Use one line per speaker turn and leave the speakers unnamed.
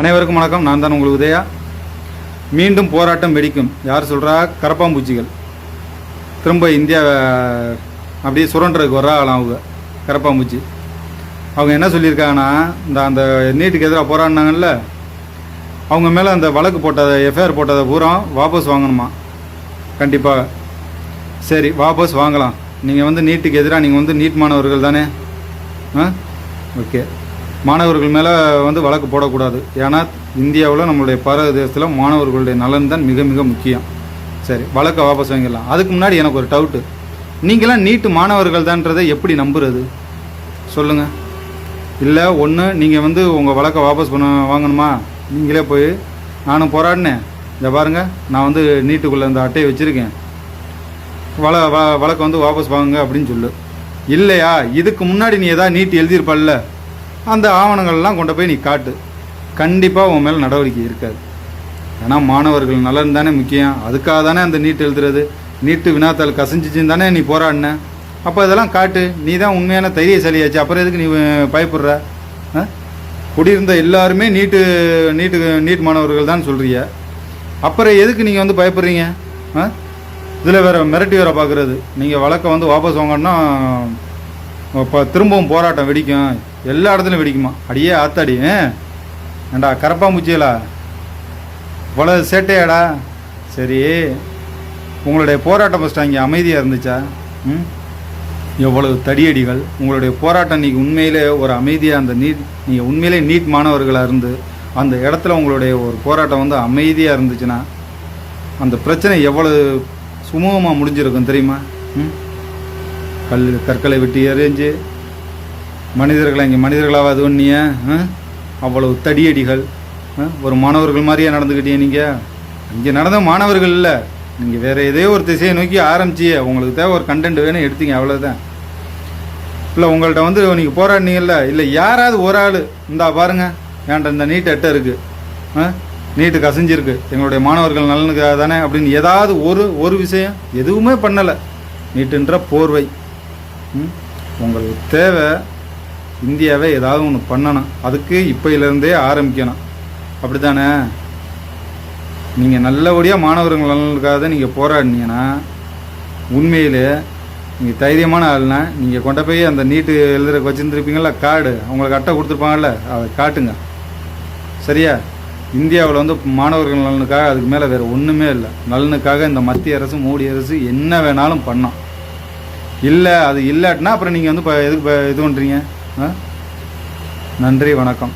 அனைவருக்கும் வணக்கம். நான் தான் உங்களுக்கு உதயா. மீண்டும் போராட்டம் வெடிக்கும். யார் சொல்கிறா? கரப்பாம்பூச்சிகள் திரும்ப இந்தியா அப்படியே சுரண்டுறதுக்கு வர்றாங்களாம் அவங்க கரப்பாம்பூச்சி. அவங்க என்ன சொல்லியிருக்காங்கன்னா, அந்த நீட்டுக்கு எதிராக போராடினாங்கல்ல, அவங்க மேலே அந்த வழக்கு போட்டதை எஃப்ஐஆர் போட்டதை பூரா வாபஸ் வாங்கணுமா. கண்டிப்பாக. சரி, வாபஸ் வாங்கலாம். நீங்கள் நீட்டுக்கு எதிராக நீங்கள் நீட் மாணவர்கள் தானே? ஓகே, மாணவர்கள் மேலே வழக்கு போடக்கூடாது. ஏன்னா இந்தியாவில் நம்மளுடைய பாரத தேசத்தில் மாணவர்களுடைய நலன் தான் மிக மிக முக்கியம். சரி, வழக்கை வாபஸ் வாங்கிடலாம். அதுக்கு முன்னாடி எனக்கு ஒரு டவுட்டு. நீங்களாம் நீட்டு மாணவர்கள் தான்றதை எப்படி நம்புறது சொல்லுங்கள்? இல்லை, ஒன்று நீங்கள் உங்கள் வழக்கை வாபஸ் வாங்கணுமா, நீங்களே போய் நானும் போராடினேன், இதை பாருங்கள் நான் நீட்டுக்குள்ளே இந்த அட்டையை வச்சுருக்கேன், வழக்கை வாபஸ் வாங்குங்க அப்படின்னு சொல்லு. இல்லையா, இதுக்கு முன்னாடி நீ எதாவது நீட் எழுதியிருப்பல்ல, அந்த ஆவணங்கள்லாம் கொண்டு போய் நீ காட்டு. கண்டிப்பாக உன் மேலே நடவடிக்கை இருக்காது. ஏன்னா மாணவர்கள் நலன் தானே முக்கியம். அதுக்காக தானே அந்த நீட் எழுதுறது. நீட்டு வினாத்தாள் கசஞ்சிச்சின்னு தானே நீ போராடின. அப்போ இதெல்லாம் காட்டு. நீ தான் உண்மையான தைரியசாலியாச்சு. அப்புறம் எதுக்கு நீ பயப்படுற? குடியிருந்த எல்லாருமே நீட் மாணவர்கள் தான் சொல்கிறீங்க. அப்புறம் எதுக்கு நீங்கள் பயப்படுறீங்க? இதில் வேறு மிரட்டி வேறு பார்க்குறது. நீங்கள் வழக்கை வாபஸ் வாங்கன்னா இப்போ திரும்பவும் போராட்டம் வெடிக்கும். எல்லா இடத்துலையும் வெடிக்குமா? அடியே ஆத்தாடி. ஏண்டா கரப்பாம்பூச்சியலா, இவ்வளோ சேட்டையாடா? சரி, உங்களுடைய போராட்டம் ஃபஸ்ட்டு அங்கே அமைதியாக இருந்துச்சா? எவ்வளவு தடியடிகள். உங்களுடைய போராட்டம் இன்றைக்கி உண்மையிலே ஒரு அமைதியாக அந்த நீங்கள் உண்மையிலே நீட் மாணவர்களாக இருந்து அந்த இடத்துல உங்களுடைய ஒரு போராட்டம் அமைதியாக இருந்துச்சுன்னா அந்த பிரச்சனை எவ்வளவு சுமூகமாக முடிஞ்சிருக்கும் தெரியுமா? கற்களை விட்டு எறிஞ்சு மனிதர்களை இங்கே மனிதர்களாக அது ஒன்றிய அவ்வளவு தடியடிகள். ஒரு மாணவர்கள் மாதிரியே நடந்துக்கிட்டீங்க. நீங்கள் இங்கே நடந்த மாணவர்கள் இல்லை, நீங்கள் வேறு ஏதோ ஒரு திசையை நோக்கி ஆரம்பிச்சியே. உங்களுக்கு தேவை ஒரு கண்டென்ட் வேணும், எடுத்தீங்க, அவ்வளோதான். இல்லை, உங்கள்கிட்ட நீங்கள் போராடினீங்கல்ல, இல்லை யாராவது ஒரு ஆள் இந்தா பாருங்கள், ஏன்டா இந்த நீட் அட்டை இருக்குது, நீட்டு கசிஞ்சிருக்கு, எங்களுடைய மாணவர்கள் நலனுக்காக தானே அப்படின்னு ஏதாவது ஒரு விஷயம் எதுவுமே பண்ணலை. நீட்டுன்ற போர்வை. உங்களுக்கு தேவை இந்தியாவை ஏதாவது ஒன்று பண்ணணும். அதுக்கு இப்போலேருந்தே ஆரம்பிக்கணும். அப்படி தானே? நீங்கள் நல்லபடியாக மாணவர்கள் நலனுக்காக தான் நீங்கள் போராடினீங்கன்னா உண்மையிலே நீங்கள் தைரியமான ஆள்னா நீங்கள் கொண்ட போய் அந்த நீட்டு எழுதுறதுக்கு வச்சுருந்துருப்பீங்களா கார்டு, அவங்களுக்கு அட்டை கொடுத்துருப்பாங்கல்ல, அதை காட்டுங்க. சரியா? இந்தியாவில் மாணவர்கள் நலனுக்காக அதுக்கு மேலே வேறு ஒன்றுமே இல்லை. நலனுக்காக இந்த மத்திய அரசு மோடி அரசு என்ன வேணாலும் பண்ணோம். இல்லை, அது இல்லாட்டினா அப்புறம் நீங்கள் எதுக்கு இது பண்ணுறீங்க? நன்றி, வணக்கம்.